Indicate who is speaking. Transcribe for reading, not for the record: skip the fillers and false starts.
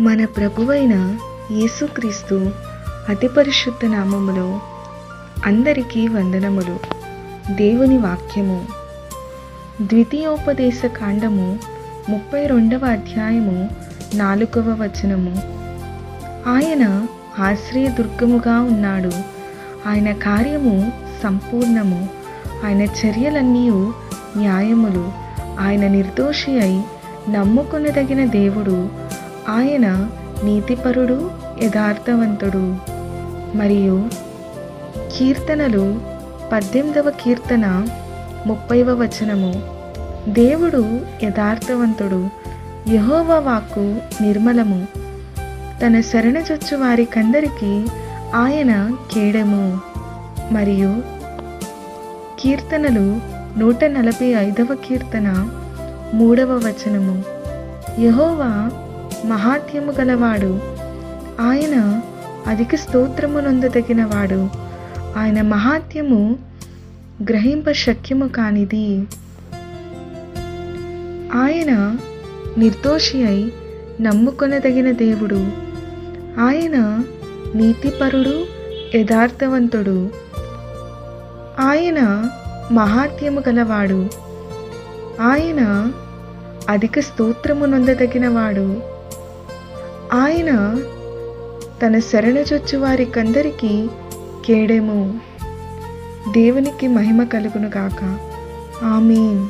Speaker 1: మన ప్రభువైన యేసుక్రీస్తు అతి పరిశుద్ధ నామములో అందరికీ వందనములు. దేవుని వాక్యము ద్వితీయోపదేశ కాండము 32వ అధ్యాయము 4వ వచనము. ఆయన ఆశ్రయదుర్గముగా ఉన్నాడు. ఆయన కార్యము సంపూర్ణము. ఆయన చర్యలన్నీ న్యాయములు. ఆయన నిర్దోషి అయి నమ్ముకొనదగిన దేవుడు. ఆయన నీతిపరుడు, యథార్థవంతుడు. మరియు కీర్తనలు 18వ కీర్తన 30వ వచనము. దేవుడు యథార్థవంతుడు. యెహోవా వాక్కు నిర్మలము. తన శరణజొచ్చు వారికందరికీ ఆయన కేడెము. మరియు కీర్తనలు 145వ కీర్తన 3వ వచనము. యెహోవా మహాత్యము గలవాడు. ఆయన అధిక స్తోత్రము నొందదగినవాడు. ఆయన మహాత్యము గ్రహింప శక్యము కానిది. ఆయన నిర్దోషి అయి నమ్ముకొనదగిన దేవుడు. ఆయన నీతిపరుడు, యథార్థవంతుడు. ఆయన మహాత్యము గలవాడు. ఆయన అధిక స్తోత్రము నొందదగినవాడు. ఆయన తన శరణజొచ్చు వారికందరికీ కేడెము. దేవునికి మహిమ కలుగును గాక. ఆమేన్.